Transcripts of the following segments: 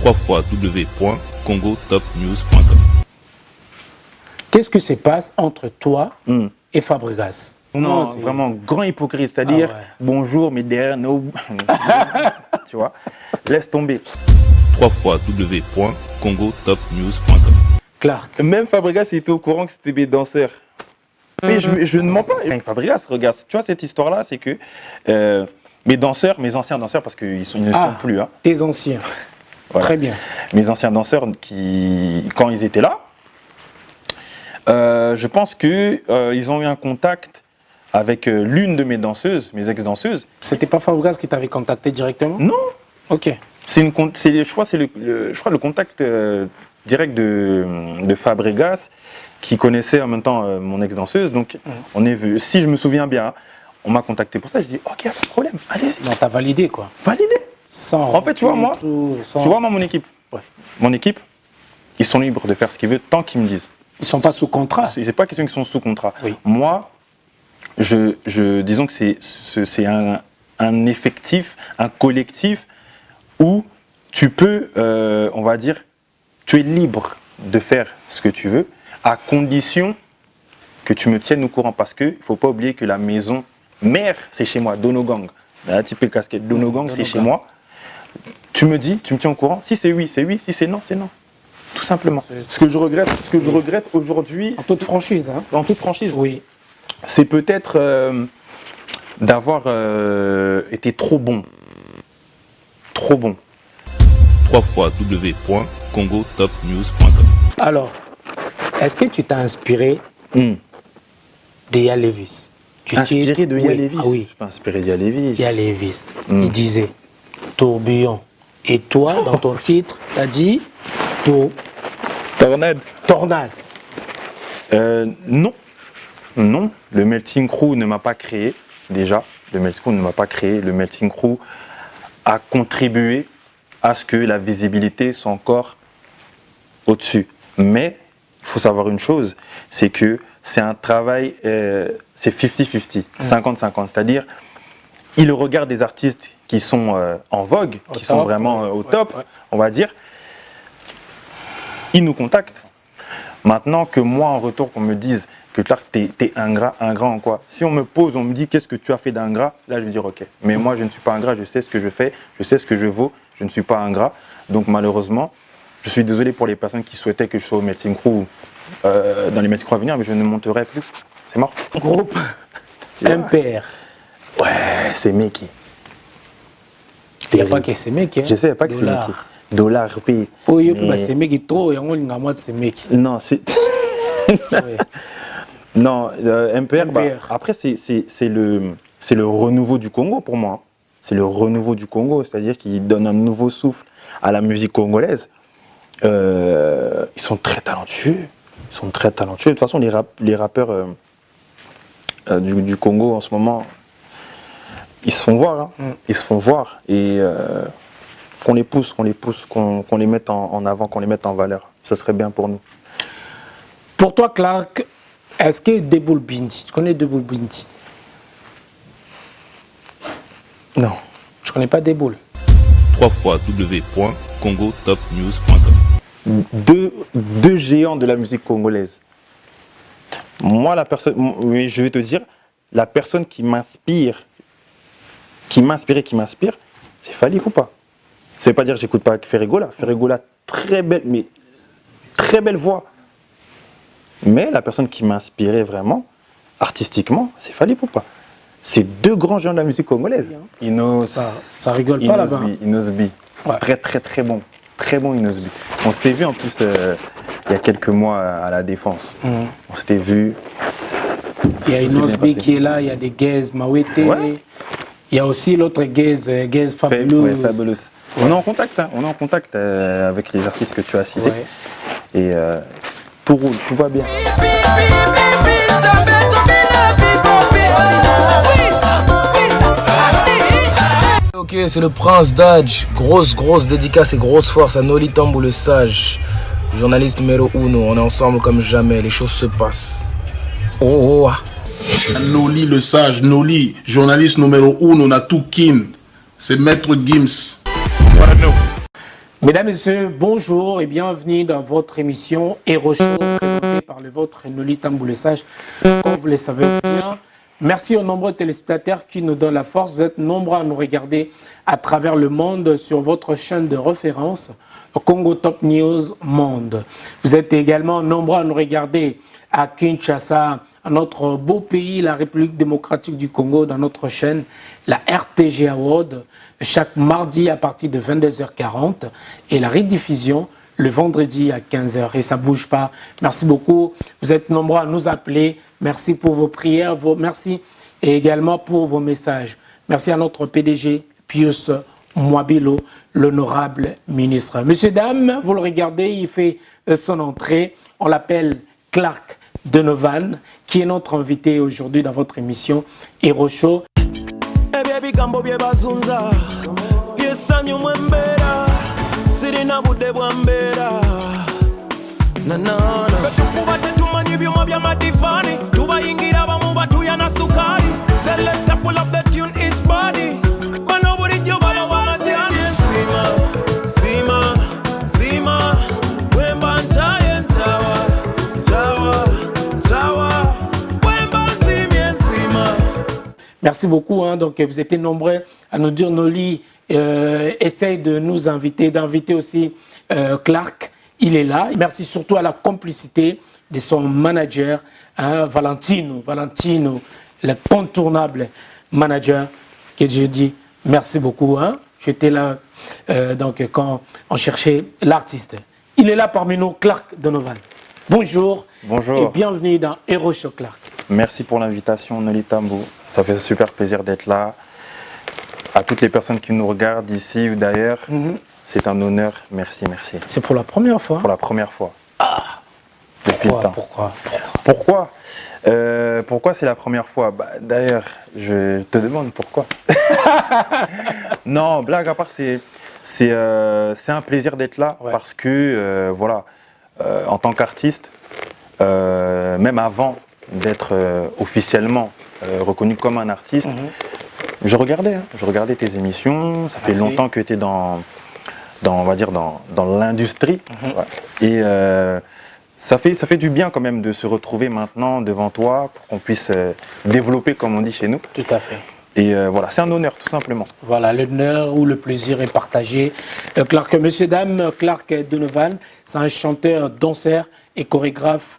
www.congotopnews.com. Qu'est-ce qui se passe entre toi et Fabregas? Non, vraiment grand hypocrite, c'est-à-dire bonjour, mais derrière, no. Tu vois, laisse tomber. www.congotopnews.com. Clark. Même Fabregas était au courant que c'était mes danseurs. Mais je ne mens pas. Fabregas, regarde, tu vois cette histoire-là, c'est que mes danseurs, mes anciens danseurs, parce qu'ils ne sont plus. Hein. Tes anciens. Voilà. Très bien. Mes anciens danseurs, quand ils étaient là, je pense qu'ils ont eu un contact avec l'une de mes danseuses, mes ex-danseuses. C'était pas Fabregas qui t'avait contacté directement? Non. Ok. Je crois le contact direct de Fabregas qui connaissait en même temps mon ex-danseuse. Donc on est vu. Si je me souviens bien, on m'a contacté pour ça. Je dis ok, pas de problème, allez-y. Non, t'as validé quoi. Validé. En fait, tu vois moi, mon équipe. Ouais. Mon équipe, ils sont libres de faire ce qu'ils veulent tant qu'ils me disent. Ils sont pas sous contrat. C'est pas question qu'ils sont sous contrat. Oui. Moi, disons que c'est un effectif, un collectif où tu peux, on va dire, tu es libre de faire ce que tu veux, à condition que tu me tiennes au courant. Parce qu'il ne faut pas oublier que la maison mère, c'est chez moi, Donogang. Un petit peu casquette, Donogang, c'est chez moi. Tu me dis, tu me tiens au courant. Si c'est oui, c'est oui. Si c'est non, c'est non. Tout simplement. Ce que je regrette aujourd'hui... En toute franchise. Hein. En toute franchise. Oui. C'est peut-être d'avoir été trop bon. Trop bon. www.congotopnews.com. Alors, est-ce que tu t'as inspiré de Yael Lévis? Inspiré de Yael Lévis? Ah oui. Je suis pas inspiré de Yael Lévis. Yael Lévis. Il disait tourbillon. Et toi, dans ton titre, tu as dit Tornade. Tornade. Non. Non. Le Melting Crew ne m'a pas créé, déjà. Le Melting Crew ne m'a pas créé. Le Melting Crew a contribué à ce que la visibilité soit encore au-dessus. Mais il faut savoir une chose, c'est que c'est un travail, c'est 50-50, 50-50. C'est-à-dire, il regarde des artistes qui sont en vogue, qui sont vraiment au top, on va dire. Il nous contacte. Maintenant que moi, en retour, qu'on me dise que Clark, t'es ingrat en quoi? Si on me pose, on me dit qu'est-ce que tu as fait d'ingrat, là je vais dire ok. Mais moi, je ne suis pas ingrat, je sais ce que je fais, je sais ce que je vaux, je ne suis pas ingrat. Donc malheureusement, je suis désolé pour les personnes qui souhaitaient que je sois au Melting Crew dans les Melting Crew à venir, mais je ne monterai plus. C'est mort. Groupe MPR. Ouais, c'est Mickey. Il n'y a pas que c'est Mickey. Je sais, il n'y a pas que c'est Mickey. Dollar, oui. Oui, c'est Mickey trop, et on a moi c'est Mickey. Non, c'est. Non, MPR, après, c'est le renouveau du Congo pour moi. C'est le renouveau du Congo, c'est-à-dire qu'il donne un nouveau souffle à la musique congolaise. Ils sont très talentueux. Ils sont très talentueux. De toute façon, les rappeurs du Congo en ce moment, ils se font voir. Hein. Ils se font voir. Et qu'on les pousse, qu'on les mette en avant, qu'on les mette en valeur. Ça serait bien pour nous. Pour toi, Clark, est-ce que Deboul Bindi, tu connais Deboul Bindi? Non. Je connais pas Deboul. www.congotopnews.com. Deux géants de la musique congolaise. Moi, mais je vais te dire, la personne qui m'inspire, c'est Fally Ipupa. Ça veut pas dire que j'écoute pas Ferregola. Ferregola, très belle voix. Mais la personne qui m'a inspiré vraiment, artistiquement, c'est Fally Ipupa. C'est deux grands géants de la musique congolaise. Ça rigole pas là-bas. Inosbi. Ouais. Très bon. Très bon Inosbi. On s'était vu en plus il y a quelques mois à la Défense. On s'était vu. Il y a Inosbi qui est là, il y a des Gaze Mawete. Ouais. Il y a aussi l'autre Gaze Fabulous. Ouais, Fabulous. Ouais. On est en contact, hein. On est en contact avec les artistes que tu as cités. Ouais. Et tout roule, tout va bien. Ok, c'est le Prince Daj. Grosse dédicace et grosse force à Noli Tambou le Sage. Journaliste numéro 1, on est ensemble comme jamais, les choses se passent. Oh. Noli le Sage, Noli, journaliste numéro 1, on a tout kin. C'est Maître Gims. Mesdames et messieurs, bonjour et bienvenue dans votre émission Hero Show présentée par le vôtre Noli Tamboul Sage. Comme vous le savez bien, merci aux nombreux téléspectateurs qui nous donnent la force. Vous êtes nombreux à nous regarder à travers le monde sur votre chaîne de référence Congo Top News Monde. Vous êtes également nombreux à nous regarder à Kinshasa, à notre beau pays, la République démocratique du Congo, dans notre chaîne, la RTG Award, chaque mardi à partir de 22h40 et la rediffusion le vendredi à 15h. Et ça ne bouge pas. Merci beaucoup. Vous êtes nombreux à nous appeler. Merci pour vos prières. Merci et également pour vos messages. Merci à notre PDG, Pius Mwabilo, l'honorable ministre. Monsieur, dames, vous le regardez, il fait son entrée. On l'appelle Clark Donovan, qui est notre invité aujourd'hui dans votre émission Hero Show. Merci beaucoup. Donc, vous étiez nombreux à nous dire, Noli, essaye de nous inviter, d'inviter aussi Clark. Il est là. Merci surtout à la complicité de son manager, Valentino, l'incontournable manager, que je dis merci beaucoup. J'étais là donc, quand on cherchait l'artiste. Il est là parmi nous, Clark Donovan. Bonjour. Bonjour. Et bienvenue dans Hero Show, Clark. Merci pour l'invitation, Noli Tamboul. Ça fait super plaisir d'être là. À toutes les personnes qui nous regardent ici ou d'ailleurs, c'est un honneur. Merci, merci. C'est pour la première fois? Pour la première fois. Depuis le temps. Pourquoi Pourquoi c'est la première fois? D'ailleurs, je te demande pourquoi. Non, blague à part, c'est un plaisir d'être là parce que, voilà, en tant qu'artiste, même avant d'être officiellement reconnu comme un artiste, je regardais tes émissions. Ça fait longtemps que tu es dans on va dire dans l'industrie, et ça fait du bien quand même de se retrouver maintenant devant toi pour qu'on puisse développer, comme on dit chez nous. Tout à fait. Et voilà, c'est un honneur tout simplement. Voilà, l'honneur ou le plaisir est partagé. Clark, messieurs, dames, Clark Donovan, c'est un chanteur, danseur et chorégraphe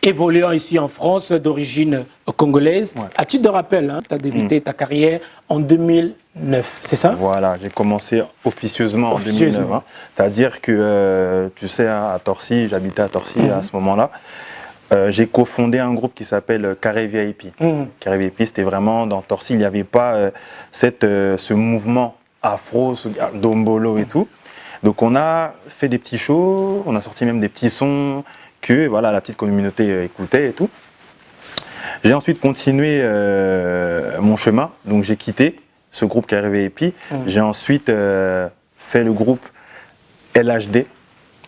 évoluant ici en France, d'origine congolaise. À titre de rappel, tu as débuté ta carrière en 2009, c'est ça? Voilà, j'ai commencé officieusement en 2009. C'est-à-dire que, tu sais, à Torcy, j'habitais à Torcy à ce moment-là. J'ai cofondé un groupe qui s'appelle Carré VIP. Carré VIP, c'était vraiment dans Torcy, il n'y avait pas ce mouvement afro, dombolo et tout. Donc on a fait des petits shows, on a sorti même des petits sons que voilà, la petite communauté écoutait et tout. J'ai ensuite continué mon chemin, donc j'ai quitté ce groupe Carré VIP. J'ai ensuite fait le groupe LHD.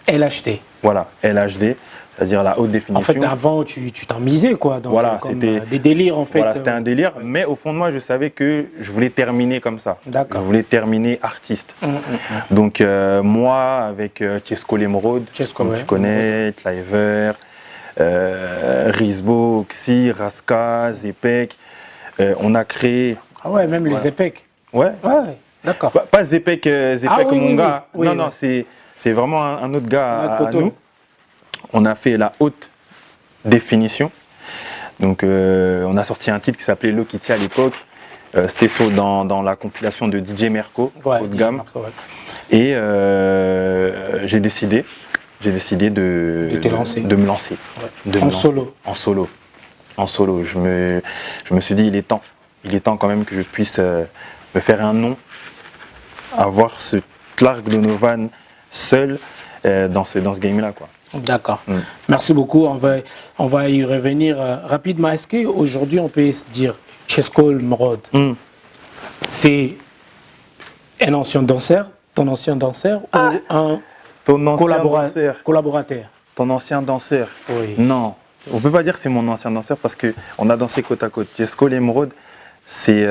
LHD. Voilà, LHD, c'est-à-dire la haute définition. En fait, avant, tu t'en misais, quoi. Donc, voilà, c'était des délires, en fait. Voilà, c'était un délire, mais au fond de moi, je savais que je voulais terminer comme ça. D'accord. Je voulais terminer artiste. Donc, moi, avec Chesco Lemrod, comme tu connais, Cliver, Rizbo, Oxy, Raska, Zepek, on a créé... Ah ouais, même les Zepek. Ouais. Ouais, d'accord. Pas Zepek, mon gars. Oui, non, c'est vraiment un autre gars à nous. On a fait la haute définition. Donc, on a sorti un titre qui s'appelait Lokiti à l'époque. C'était dans la compilation de DJ Merco, haut de gamme. Merco, et j'ai décidé de me lancer. En solo. Je me suis dit, il est temps quand même que je puisse me faire un nom, avoir ce Clark Donovan seul dans ce game-là, quoi. D'accord. Merci beaucoup. On va y revenir rapidement. Est-ce qu'aujourd'hui, on peut se dire Chesco Lemrod, c'est un ancien danseur, ton ancien danseur, ou un collaborateur? Ton ancien danseur? Oui. Non, on ne peut pas dire que c'est mon ancien danseur parce qu'on a dansé côte à côte. Chesco Lemrod, c'est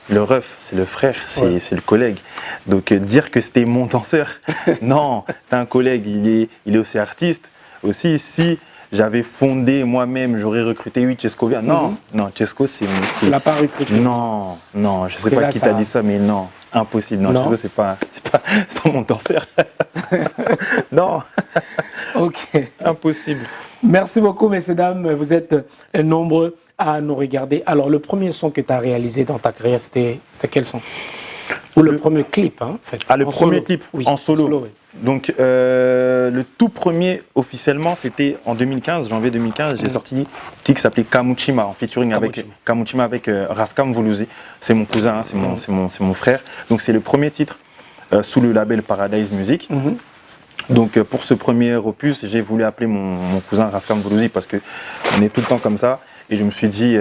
le ref, c'est le frère, c'est Ouais. c'est le collègue. Donc dire que c'était mon danseur, non, c'est un collègue, il est aussi artiste. Aussi, si j'avais fondé moi-même, j'aurais recruté, oui, Chesco vient. Non, non, Chesco, c'est... Tu l'as pas recruté. Non, non, je sais que pas là, qui ça- t'a dit ça, mais non, impossible. Non, Non. Chesco, c'est pas mon danseur. Non, Ok. impossible. Merci beaucoup, messieurs, dames. Vous êtes nombreux à nous regarder. Alors, le premier son que tu as réalisé dans ta carrière, c'était quel son? Ou le premier clip, hein, en fait. Ah, le En premier solo. clip Oui, en solo. oui. Donc, le tout premier officiellement, c'était en 2015, janvier 2015. J'ai sorti un titre qui s'appelait Kamuchima, en featuring avec Kamuchima avec Raskam Voulouzi. C'est mon cousin, hein, c'est mon frère. Donc, c'est le premier titre sous le label Paradise Music. Mhm. Donc, pour ce premier opus, j'ai voulu appeler mon cousin Raskam Voulouzi parce qu'on est tout le temps comme ça. Et je me suis dit,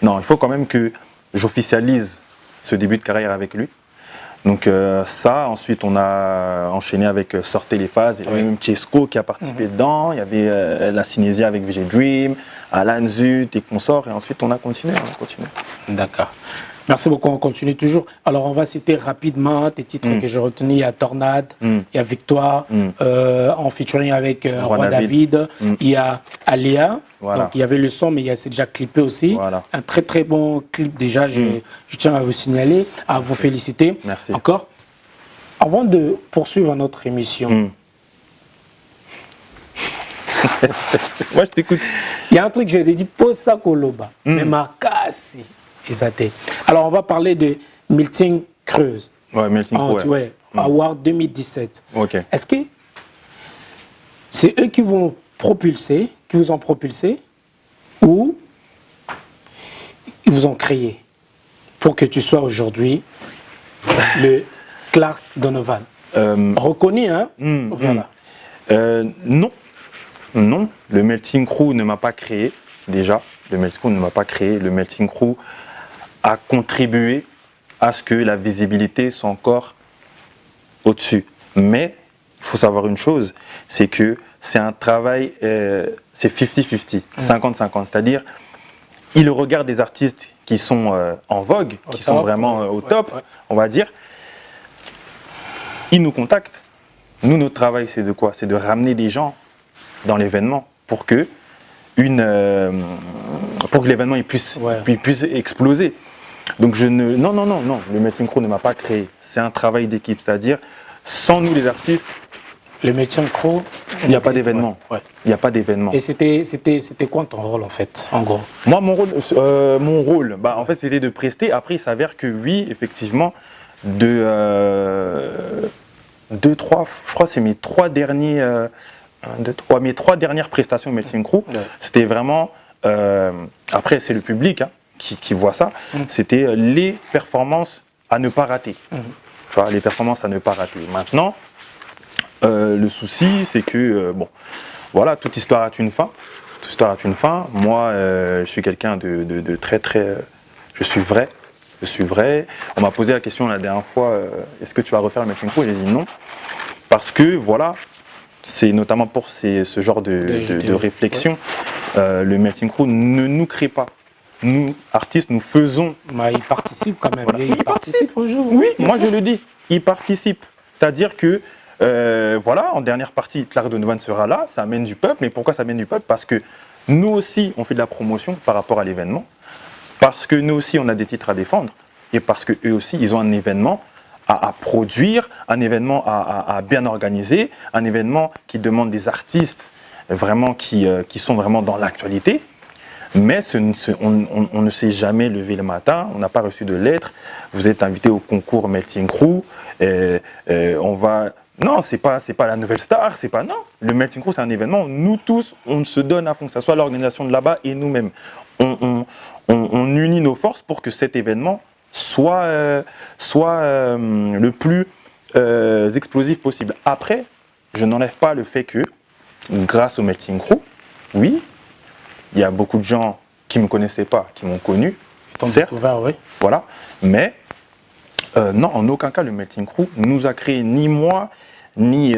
non, il faut quand même que j'officialise ce début de carrière avec lui. Donc ça, ensuite on a enchaîné avec Sortez les phases, il y avait même Chesco qui a participé dedans, il y avait la Cinésia avec VG Dream, Alan Zut et consorts, et ensuite on a continué. D'accord. Merci beaucoup, on continue toujours. Alors, on va citer rapidement tes titres que j'ai retenus. Il y a Tornade, il y a Victoire, en featuring avec Roi David. Il y a Aléa, Voilà. donc il y avait le son, mais c'est déjà clippé aussi. Voilà. Un très très bon clip déjà, je tiens à vous signaler, à vous féliciter. Merci. Encore. Avant de poursuivre notre émission, Moi je t'écoute. il y a un truc que j'ai dit, pose ça Koloba, mais Makasi. Exacté. Alors, on va parler de Milton Creuse. Ouais, Melting Crow, ouais. Ouais, Award 2017. Ok. Est-ce que c'est eux qui vont propulser, qui vous ont propulsé, ou ils vous ont créé pour que tu sois aujourd'hui le Clark Donovan? Reconnu, hein? Voilà. Non, non, le Melting Crew ne m'a pas créé, déjà. Le Melting Crew ne m'a pas créé. Le Melting Crew a contribué à ce que la visibilité soit encore au-dessus. Mais il faut savoir une chose, c'est que c'est un travail, c'est 50-50, 50-50. C'est-à-dire, il regarde des artistes qui sont en vogue, qui sont vraiment au top, on va dire. Il nous contacte. Nous, notre travail, c'est de quoi? C'est de ramener des gens dans l'événement pour que l'événement il puisse exploser. Donc non, le Melting Crew ne m'a pas créé. C'est un travail d'équipe, c'est-à-dire sans nous les artistes, Le Melting Crew, il n'y a pas d'événement. Ouais. Il n'y a pas d'événement. Et c'était quoi ton rôle en fait, en gros? Moi, mon rôle, bah, en fait, c'était de prester. Après, il s'avère que oui, effectivement, je crois que c'est mes trois dernières prestations Melting Crew. Ouais. C'était vraiment, après c'est le public hein, qui voit ça, c'était les performances à ne pas rater. Tu vois, les performances à ne pas rater. Maintenant, le souci, c'est que, bon, voilà, toute histoire a une fin. Toute histoire a une fin. Moi, je suis quelqu'un de très, très... je suis vrai. Je suis vrai. On m'a posé la question la dernière fois, est-ce que tu vas refaire le Melting Crew? Et j'ai dit non. Parce que, voilà, c'est notamment pour ce genre de réflexion. Le Melting Crew ne nous crée pas. Nous, artistes, nous faisons... Bah, il participe quand même. Voilà. Il participe au jeu. Oui, moi je le dis, il participe. C'est-à-dire que, voilà, en dernière partie, Clark Donovan sera là, ça amène du peuple. Mais pourquoi ça amène du peuple? Parce que nous aussi, on fait de la promotion par rapport à l'événement. Parce que nous aussi, on a des titres à défendre. Et parce qu'eux aussi, ils ont un événement à produire, un événement à bien organiser, un événement qui demande des artistes vraiment qui sont vraiment dans l'actualité. Mais on ne s'est jamais levé le matin, on n'a pas reçu de lettre. Vous êtes invité au concours Melting Crew. On va... Non, c'est pas la nouvelle star, c'est pas... Non, le Melting Crew, c'est un événement où nous tous, on se donne à fond, que ce soit l'organisation de là-bas et nous-mêmes. On unit nos forces pour que cet événement soit le plus explosif possible. Après, je n'enlève pas le fait que, grâce au Melting Crew, oui, il y a beaucoup de gens qui ne me connaissaient pas, qui m'ont connu, certes, Oui. voilà, mais non, en aucun cas le Melting Crew nous a créé ni moi, ni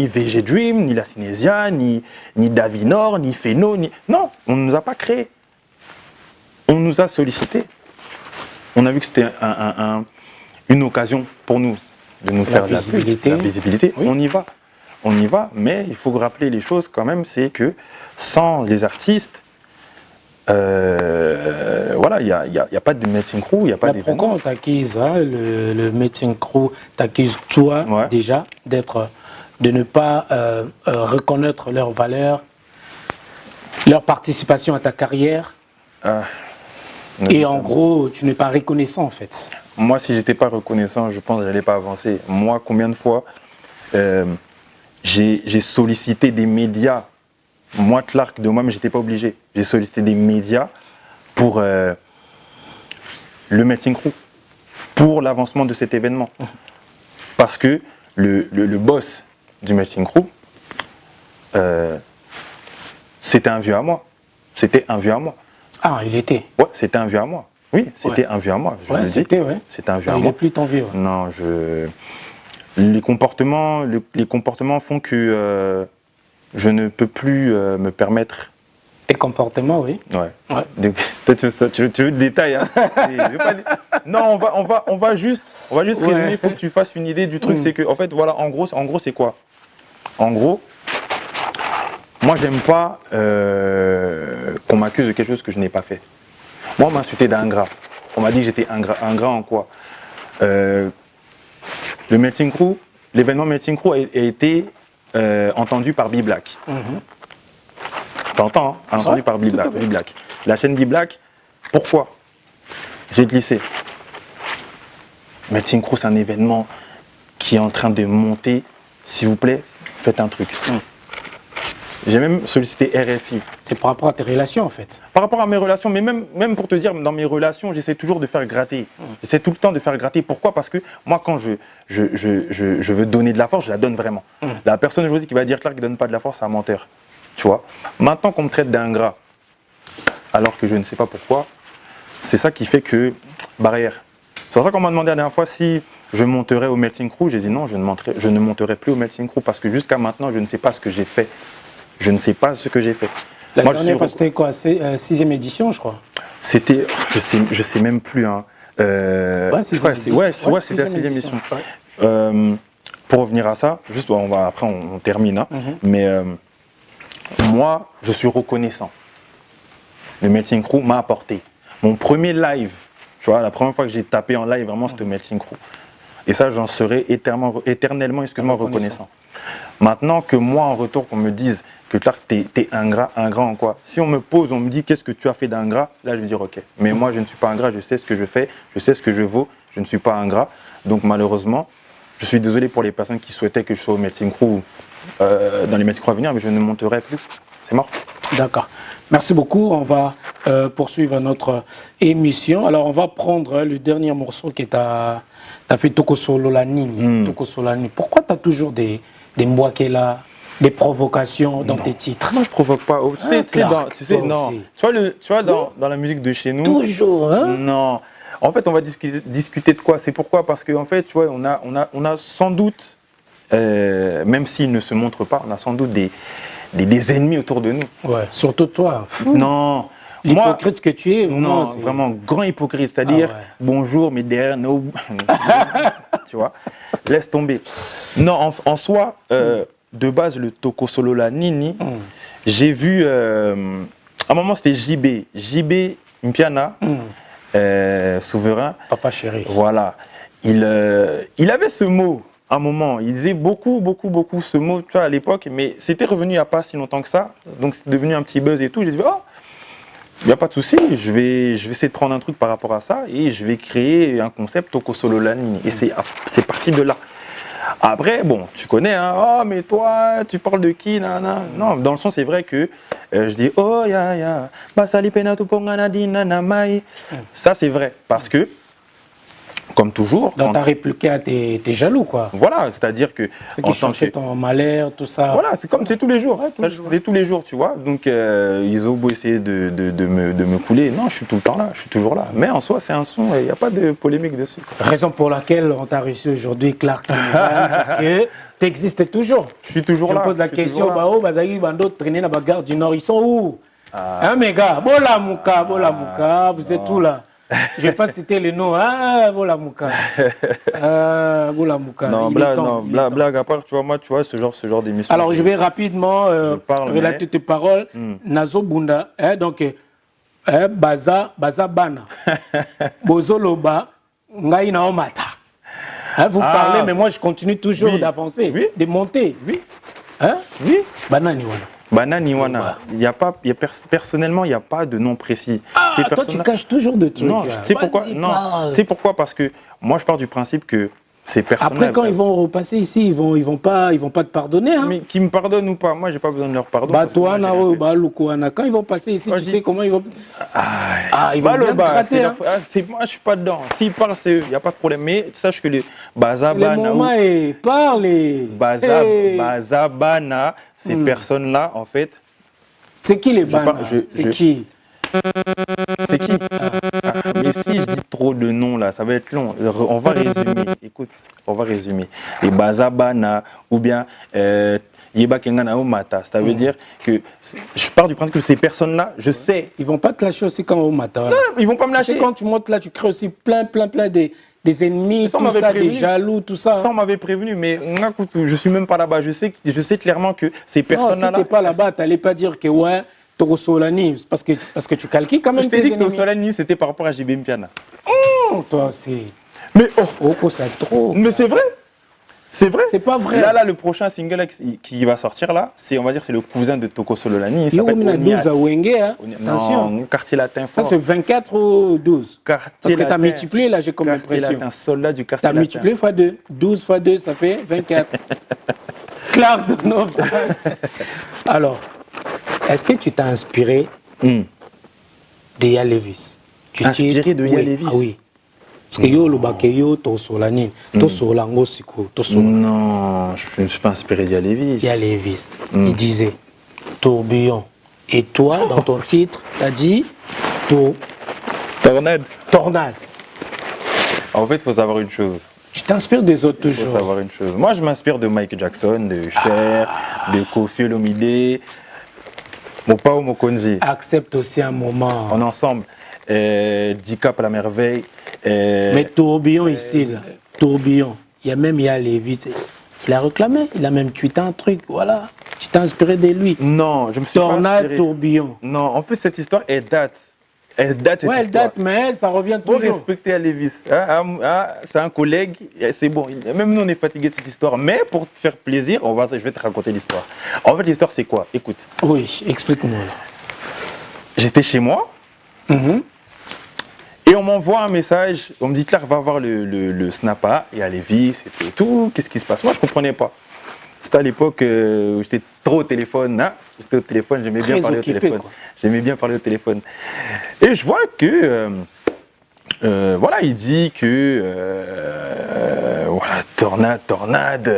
VG Dream, ni la Cinésia, ni Davinor, ni Feno, non, on ne nous a pas créé. On nous a sollicité. on a vu que c'était une occasion pour nous de nous faire visibilité. la visibilité. Oui. On y va, mais il faut rappeler les choses quand même, c'est que sans les artistes, voilà, il n'y a pas de meeting crew, il n'y a pas La d'événement. Procon t'accuse, hein, le meeting crew t'accuse toi Ouais. déjà de ne pas reconnaître leurs valeurs, leur participation à ta carrière. Et en gros, tu n'es pas reconnaissant en fait. Moi, si j'étais pas reconnaissant, je pense que je n'allais pas avancer. Moi, combien de fois j'ai sollicité des médias. Moi, Clark, de moi-même, j'étais pas obligé. J'ai sollicité des médias pour le meeting crew, pour l'avancement de cet événement. Parce que le boss du meeting crew, c'était un vieux à moi. C'était un vieux à moi. Ah, il était. Ouais, c'était un vieux à moi. Oui, c'était un vieux à moi. Je Ouais, le dis. c'était, ouais. C'était un vieux à Il moi. n'est plus ton vieux. Non, les comportements font que je ne peux plus me permettre. Tes comportements, oui. Ouais. Ouais. Donc, toi, tu veux le détail, hein. Je veux pas non, on va juste résumer. Il faut que tu fasses une idée du truc. C'est que, en fait, voilà, en gros, c'est quoi? En gros, moi, j'aime pas qu'on m'accuse de quelque chose que je n'ai pas fait. Moi, on m'a insulté d'ingrat. On m'a dit que j'étais ingrat en quoi? Le meeting crew, l'événement meeting crew a été entendu par B-Black. T'entends, hein? Entendu par B-Black. La chaîne B-Black, pourquoi j'ai glissé? Meeting crew, c'est un événement qui est en train de monter. S'il vous plaît, faites un truc. J'ai même sollicité RFI. C'est par rapport à tes relations en fait. Par rapport à mes relations, mais même pour te dire, dans mes relations, j'essaie toujours de faire gratter. J'essaie tout le temps de faire gratter. Pourquoi? Parce que moi, quand je veux donner de la force, je la donne vraiment. La personne aujourd'hui qui va dire Clark qui ne donne pas de la force, c'est un menteur. Tu vois? Maintenant qu'on me traite d'ingrat, alors que je ne sais pas pourquoi, c'est ça qui fait que barrière. C'est pour ça qu'on m'a demandé la dernière fois si je monterais au meeting crew. J'ai dit non, je ne monterai plus au meeting crew parce que jusqu'à maintenant, je ne sais pas ce que j'ai fait. Je ne sais pas ce que j'ai fait. La Moi, dernière fois, c'était quoi? 6e édition, je crois. C'était, je sais même plus. Hein. C'était la 6e édition. Pour revenir à ça, juste, après on termine. Hein. Mais moi, je suis reconnaissant. Le Melting Crew m'a apporté. Mon premier live, tu vois, la première fois que j'ai tapé en live, vraiment, c'était Melting Crew. Et ça, j'en serai éternellement reconnaissant. Maintenant que moi, en retour, qu'on me dise que Clark, t'es ingrat en quoi? Si on me pose, on me dit qu'est-ce que tu as fait d'ingrat, là je vais dire ok. Mais moi je ne suis pas ingrat, je sais ce que je fais, je sais ce que je vaux, je ne suis pas ingrat. Donc malheureusement, je suis désolé pour les personnes qui souhaitaient que je sois au Melting Crew dans les Melting Crew à venir, mais je ne monterai plus. C'est mort. D'accord. Merci beaucoup. On va poursuivre notre émission. Alors on va prendre le dernier morceau qui est à... Tu as fait Toko Solo la Nini. Toko Solo la Nini. Pourquoi tu as toujours des là, des provocations dans tes titres? Moi je provoque pas. Tu vois, dans la musique de chez nous. Toujours, hein? Non. En fait, on va discuter de quoi? C'est pourquoi? Parce qu'en fait, tu vois, on a sans doute, même s'ils ne se montrent pas, on a sans doute des ennemis autour de nous. Ouais, surtout toi. Non. L'hypocrite que tu es, non, vraiment grand hypocrite, c'est-à-dire bonjour, mais derrière, no. Tu vois, laisse tomber. Non, en soi, de base, le Toko Solo la Nini, j'ai vu, à un moment c'était JB Mpiana, souverain. Papa chéri. Voilà, il avait ce mot. À un moment, il disait beaucoup ce mot, tu vois, à l'époque, mais c'était revenu il n'y a pas si longtemps que ça, donc c'est devenu un petit buzz et tout. J'ai dit, oh, il n'y a pas de souci, je vais essayer de prendre un truc par rapport à ça et je vais créer un concept Toko Solo la Nini. Et c'est parti de là. Après, bon, tu connais, hein, oh, mais toi, tu parles de qui, nana. Non, dans le sens, c'est vrai que je dis, oh, ya, basali penatu pongana nana mai. Ça, c'est vrai, parce que, comme toujours. Donc, tu as répliqué à tes jaloux, quoi. Voilà, c'est-à-dire que. Ceux qui cherchaient ton malheur, tout ça. Voilà, c'est comme c'est tous les jours. C'est tous les jours, tu vois. Donc, ils ont beau essayer de me couler. Non, je suis tout le temps là, je suis toujours là. Mais en soi, c'est un son, il n'y a pas de polémique dessus. Raison pour laquelle on t'a reçu aujourd'hui, Clark, parce que tu existes toujours. Je suis toujours là. Je pose la question, Bando, traîner dans la gare du Nord, ils sont où? Hein, mes gars, Bola Mouka, vous êtes où là? Je vais pas citer le nom. Ah, Boulamuka. Boulamuka. Non, Il est blague, temps, non, il est blague, temps. blague à part, tu vois, moi, tu vois, ce genre d'émission. Alors, je vais rapidement parle, relater mais- tes paroles. Nazo Bunda, donc, Baza Bana. Bozoloba, Ngai Naomata. Vous Ah. parlez, mais moi, je continue toujours Oui. d'avancer, Oui. de monter. Oui, Hein? oui. Banani, voilà. Banani Wana. Personnellement, il n'y a pas de nom précis. Ah, Ces toi, tu personnes-là- caches toujours des trucs. Non, là. tu sais pourquoi? Vas-y, Non, parle. tu sais pourquoi? Parce que moi, je pars du principe que ces personnes. Après, quand ils vont repasser ici, ils vont pas te pardonner. Hein. Mais qu'ils me pardonnent ou pas, moi, j'ai pas besoin de leur pardon. Bah parce que moi, toi, j'ai Nao, rien fait. bah Lukuana, quand ils vont passer ici, Moi, tu je sais dis- comment ils vont. Ah, Ils vont bien gratter, c'est hein. moi, je suis pas dedans. S'ils parlent, c'est eux, il n'y a pas de problème. Mais sache que les Le Bazabana, moment est parlez. Hey. Bazabana, ces personnes-là, en fait, C'est qui les parle- bannes? C'est qui? c'est qui? Mais si je dis trop de noms là, ça va être long. On va résumer. Écoute, on va résumer. Les Bazabana ou bien Yeba Kengana Omata. Ça veut dire que je pars du principe que ces personnes-là, je sais, Ils vont pas te lâcher aussi quand au matin. ils vont pas me Tu sais, lâcher. quand tu montes là, tu crées aussi plein des ennemis, Ça, on tout m'avait ça, des prévenu. jaloux, tout ça. Ça, on m'avait prévenu, mais Ngakutu, je suis même pas là-bas. Je sais clairement que ces Non, si personnes-là. t'es pas là-bas, t'allais pas dire que ouais, Toro Solani, parce que tu calcules quand même Je t'ai tes dit que ennemis. Solani, c'était par rapport à JB Mpiana. Non, toi, c'est. Mais Oh, c'est trop. mais c'est vrai. C'est vrai. C'est pas vrai. Là, le prochain single qui va sortir là, on va dire, c'est le cousin de Toko Sololani. Il Yo, s'appelle on a 12 à Onias. Wenge, hein. Attention. Non, quartier latin Ça, fort. c'est 24 ou 12. Quartier Parce que tu as latin. multiplié, là, j'ai comme Quartier l'impression. latin, soldat du Tu quartier as latin. multiplié x 2. 12 x 2, ça fait 24. Clark Donovan. Alors, est-ce que tu t'es inspiré de Ya Levis? Tu Inspiré t'es- de Ya Oui. Levis? Ah oui. Parce que yo, le bakeyo, to solani, to solango siko, to solango. Non, je ne me suis pas inspiré d'Ya Levis. Ya Levis, il disait tourbillon. Et toi, dans ton titre, tu as dit Tornade. tornade. En fait, il faut savoir une chose. Tu t'inspires des autres Il faut toujours. savoir une chose. Moi, je m'inspire de Michael Jackson, de Cher, de Kofi Olomide, Mopao Mokonzi. Accepte aussi un moment. On est ensemble. Dicap à la merveille. Mais tourbillon ici, là, tourbillon. Il y a même Ya Levis. Il a réclamé, il a même tweeté un truc. Voilà, tu t'es inspiré de lui. Non, je me suis pas Tornade, inspiré. tourbillon. Non, en plus, cette histoire, elle date. Elle date, cette Ouais, elle histoire. date, mais ça revient Faut toujours. respecter Alevis. C'est un collègue, c'est bon. Même nous, on est fatigué de cette histoire. Mais pour te faire plaisir, je vais te raconter l'histoire. En fait, l'histoire, c'est quoi? Écoute, Oui, explique-moi. j'étais chez moi Mhm. et on m'envoie un message. On me dit, Claire, va voir le Snappa et Alevis et tout. Qu'est-ce qui se passe? Moi, je ne comprenais pas. C'était à l'époque où j'étais trop au téléphone. Hein. J'étais au téléphone, j'aimais bien Très parler occupé, au téléphone. quoi. J'aimais bien parler au téléphone. Et je vois que, voilà, il dit que, voilà, tornade,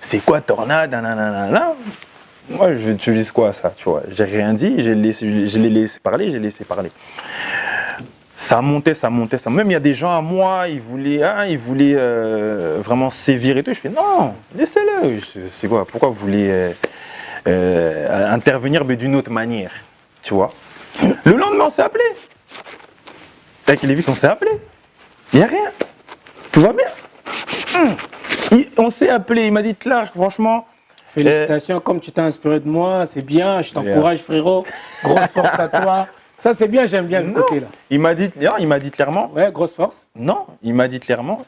c'est quoi tornade, nanana. Moi, je n'utilise quoi ça, tu vois. J'ai rien dit, je l'ai laissé parler. Ça montait. Même il y a des gens à moi, ils voulaient vraiment sévir et tout. Je fais non, laissez-le. C'est quoi? Pourquoi vous voulez intervenir mais d'une autre manière, tu vois? Le lendemain, on s'est appelé. Avec Lévis, on s'est appelé. Il n'y a rien. Tout va bien. On s'est appelé. Il m'a dit, Clark, franchement. Félicitations, comme tu t'es inspiré de moi, c'est bien, je t'encourage frérot, grosse force à toi. Ça c'est bien, j'aime bien ce Non. côté-là. Il m'a dit clairement. Ouais, grosse force. Non, il m'a dit clairement,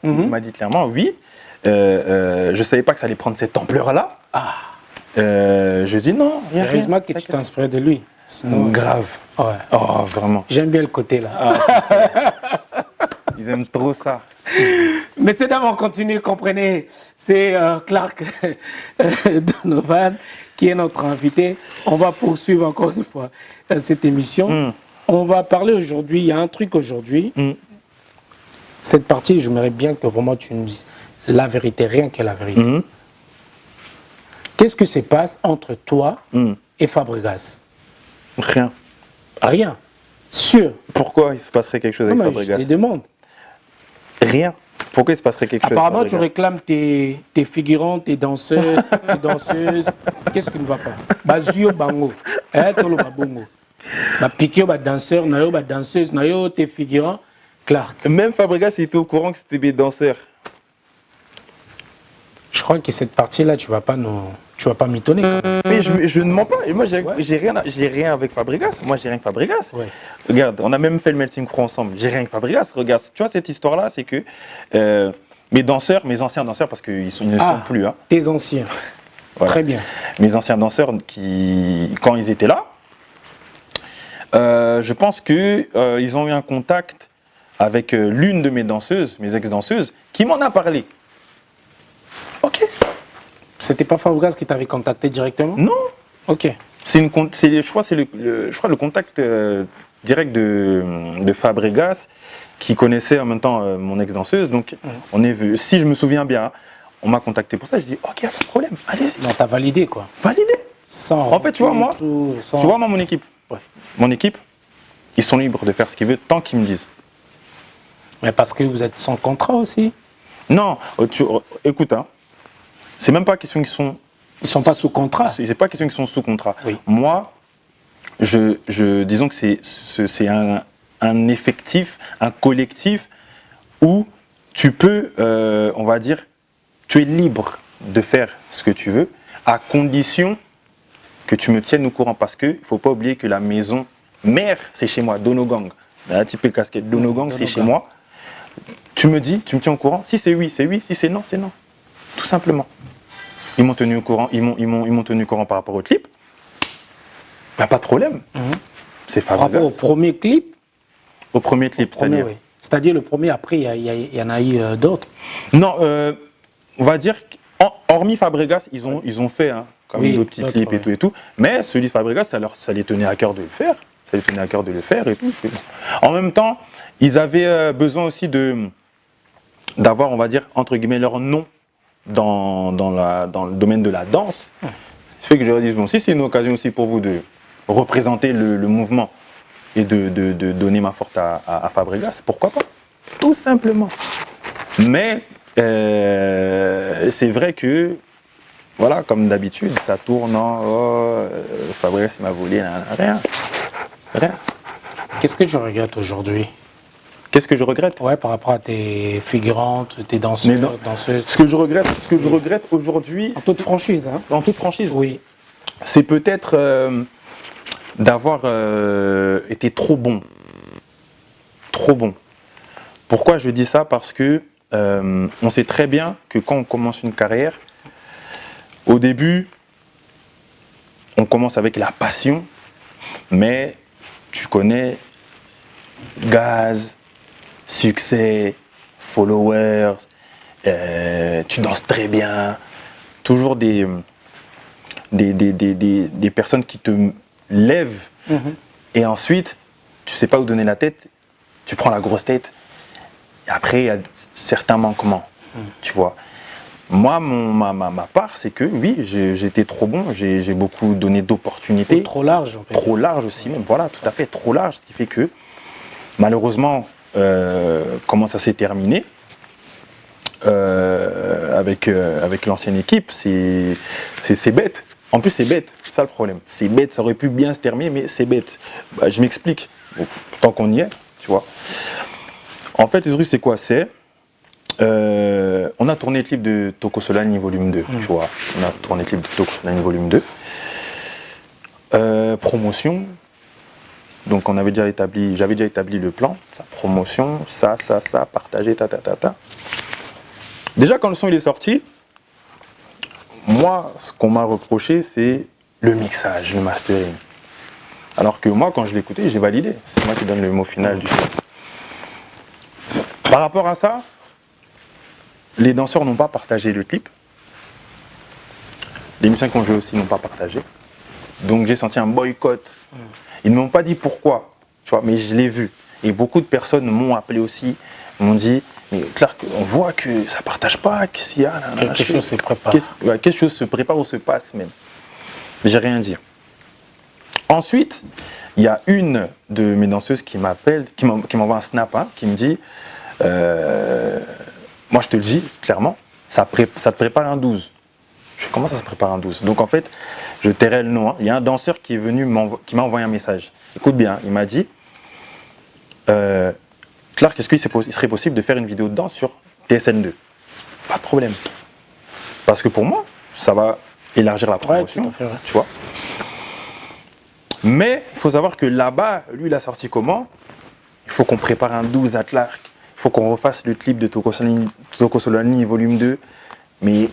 oui. Je ne savais pas que ça allait prendre cette ampleur-là. Je dis non, il n'y a rien. Heureusement que tu t'es inspiré de lui. Sinon, Grave. ouais. Oh, vraiment. J'aime bien le côté là. Ils aiment trop ça. Messieurs, dames, on continue, comprenez. C'est Clark Donovan qui est notre invité. On va poursuivre encore une fois cette émission. On va parler aujourd'hui, il y a un truc aujourd'hui. Cette partie, j'aimerais bien que vraiment tu nous dises la vérité, rien que la vérité. Qu'est-ce qui se passe entre toi et Fabregas? Rien. Rien. Sûr. Pourquoi il se passerait quelque chose Non, avec mais je te Fabregas? demande. Rien. Pourquoi il se passerait quelque chose Apparemment, avec tu Fabregas? réclames tes figurants, tes danseurs, tes danseuses. Qu'est-ce qui ne va pas? Bazio bango. Tolo babongo. Ba piqué ba danseur, na yo ba danseuse, na yo tes figurants. Clark. Même Fabregas était au courant que c'était mes danseurs. Je crois que cette partie-là, tu vas pas m'étonner. quand même. Mais je ne mens pas. Et moi, Ouais. j'ai rien avec Fabregas. Moi, j'ai rien que Fabregas. Ouais. Regarde, on a même fait le melting crew ensemble. J'ai rien que Fabregas. Regarde, tu vois, cette histoire-là, c'est que mes danseurs, mes anciens danseurs, parce qu'ils ne sont plus, hein, Tes anciens. voilà. Très bien. Mes anciens danseurs, quand ils étaient là, je pense qu'ils ont eu un contact avec l'une de mes danseuses, mes ex-danseuses, qui m'en a parlé. Ok. C'était pas Fabregas qui t'avait contacté directement? Non. Ok. Je crois c'est le contact direct de Fabregas qui connaissait en même temps mon ex-danseuse. Donc on est vu. Si je me souviens bien, on m'a contacté pour ça. Je dis ok, pas de problème, allez-y. Donc t'as validé quoi. Validé. Sans En fait, tu vois, moi, tout, sans- Tu vois, moi, mon équipe, Ouais. mon équipe, ils sont libres de faire ce qu'ils veulent tant qu'ils me disent. Mais parce que vous êtes sans contrat aussi. Non, écoute, hein, c'est même pas question qu'ils sont, Ils sont pas sous contrat. c'est pas question qu'ils sont sous contrat. Oui. Moi, disons que c'est un effectif, un collectif où tu peux, on va dire, tu es libre de faire ce que tu veux, à condition que tu me tiennes au courant. Parce qu'il ne faut pas oublier que la maison mère, c'est chez moi, Donogang. Là, tu peux le casquette. Donogang, c'est chez moi. Tu me dis, tu me tiens au courant. Si c'est oui, c'est oui. Si c'est non, c'est non. Tout simplement. Ils m'ont tenu au courant. Ils m'ont tenu au courant par rapport au clip. Bah, pas de problème. C'est Par rapport au Fabregas. premier clip. Au premier clip, Premier, c'est-à-dire. oui. C'est-à-dire le premier, après, il y en a eu d'autres. Non, on va dire, hormis Fabregas, ils ont fait quand même Oui, d'autres petits d'autres, clips ouais. et tout et tout. Mais celui de Fabregas, ça les tenait à cœur de le faire. Ça les tenait à cœur de le faire et tout. En même temps, ils avaient besoin aussi d'avoir, on va dire, entre guillemets, leur nom dans le domaine de la danse. Ce fait que je leur dis, bon, si c'est une occasion aussi pour vous de représenter le mouvement et de donner ma force à Fabregas, pourquoi pas? Tout simplement. Mais c'est vrai que, voilà, comme d'habitude, ça tourne en Fabregas il m'a volé, rien. Rien. Qu'est-ce que je regrette aujourd'hui? Qu'est-ce que je regrette? Ouais, par rapport à tes figurantes, tes Mais danseurs, non. danseuses. Ce que je regrette aujourd'hui, En toute franchise, hein? en toute franchise, Oui. c'est peut-être d'avoir été trop bon. Trop bon. Pourquoi je dis ça? Parce que on sait très bien que quand on commence une carrière, au début, on commence avec la passion, mais tu connais gaz, succès, followers, tu danses très bien, toujours des personnes qui te lèvent, et ensuite, tu sais pas où donner la tête, tu prends la grosse tête, et après, il y a certains manquements, tu vois. Moi, ma part, c'est que oui, j'étais trop bon, j'ai beaucoup donné d'opportunités. Trop large, en fait. Trop large aussi, même, voilà, tout à fait, trop large, ce qui fait que, malheureusement, comment ça s'est terminé avec l'ancienne équipe, c'est bête. En plus, c'est bête, c'est ça le problème. C'est bête, ça aurait pu bien se terminer, mais c'est bête. Bah, je m'explique, tant qu'on y est, tu vois. En fait, le truc, c'est quoi? On a tourné le clip de Toko Solani volume 2, tu vois. On a tourné le clip de Toko Solani volume 2. Promotion. Donc j'avais déjà établi le plan, sa promotion, ça, partager, ta. Déjà quand le son il est sorti, moi ce qu'on m'a reproché c'est le mixage, le mastering. Alors que moi quand je l'ai écouté, j'ai validé. C'est moi qui donne le mot final du son. Par rapport à ça, les danseurs n'ont pas partagé le clip. Les musiciens qui ont joué aussi n'ont pas partagé. Donc j'ai senti un boycott. Ils ne m'ont pas dit pourquoi, tu vois, mais je l'ai vu. Et beaucoup de personnes m'ont appelé aussi, m'ont dit, mais clair, on voit que ça ne partage pas, qu'il y a Quelque chose se prépare. quelque chose se prépare ou se passe même. Mais j'ai rien dit. Ensuite, il y a une de mes danseuses qui m'appelle, qui m'envoie un snap, qui me dit, moi je te le dis clairement, ça te prépare un 12. Je fais, comment ça se prépare un 12? Donc en fait, je tairai le nom. Il y a un danseur qui est venu, qui m'a envoyé un message. Écoute bien, il m'a dit, Clark, est-ce qu'il serait possible de faire une vidéo de danse sur TSN2? Pas de problème. Parce que pour moi, ça va élargir la promotion, tout à fait, ouais. tu vois. Mais il faut savoir que là-bas, lui, il a sorti comment? Il faut qu'on prépare un 12 à Clark. Il faut qu'on refasse le clip de Toko Solani volume 2, mais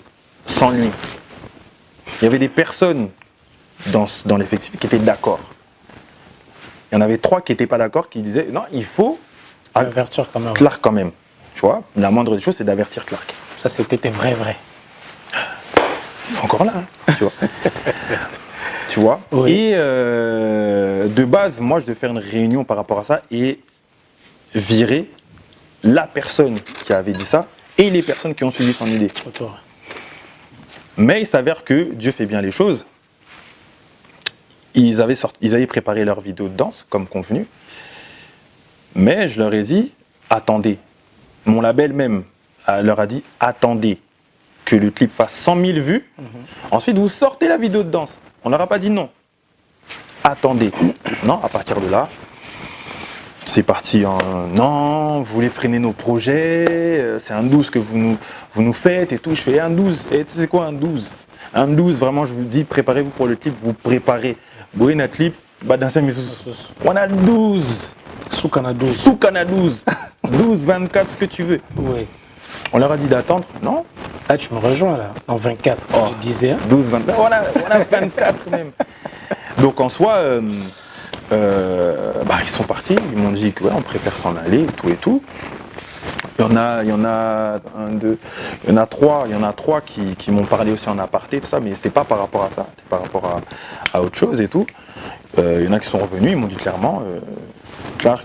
sans lui. Il y avait des personnes dans l'effectif qui étaient d'accord. Il y en avait 3 qui n'étaient pas d'accord, qui disaient non, il faut Avertir quand même. Clark quand même. Tu vois, la moindre des choses, c'est d'avertir Clark. Ça, c'était vrai. Ils sont encore là, hein, tu vois. Tu vois. Oui. Et de base, moi, je devais faire une réunion par rapport à ça et virer la personne qui avait dit ça et les personnes qui ont suivi son idée. Autour. Mais il s'avère que Dieu fait bien les choses. Ils avaient préparé leur vidéo de danse, comme convenu. Mais je leur ai dit, attendez. Mon label même leur a dit, attendez que le clip fasse 100 000 vues. Ensuite, vous sortez la vidéo de danse. On leur a pas dit non. Attendez. Non, à partir de là, c'est parti en non, vous voulez freiner nos projets, c'est un 12 que vous nous faites et tout. Je fais un 12. Et tu sais quoi, un 12? Un 12, vraiment, je vous dis, préparez-vous pour le clip, vous préparez. Vous un clip, bah dans 5 minutes, on a 12. Soukana 12. Soukana 12. 12, 24, ce que tu veux. Oui. On leur a dit d'attendre, non? Là, tu me rejoins là, en 24. Oh. Je disais. Hein. 12, 24, on a 24 même. Donc en soi, ils sont partis, ils m'ont dit que ouais, on préfère s'en aller et tout. Il y en a trois qui m'ont parlé aussi en aparté, tout ça, mais c'était pas par rapport à ça, c'était par rapport à autre chose et tout. Il y en a qui sont revenus, ils m'ont dit clairement, Clark,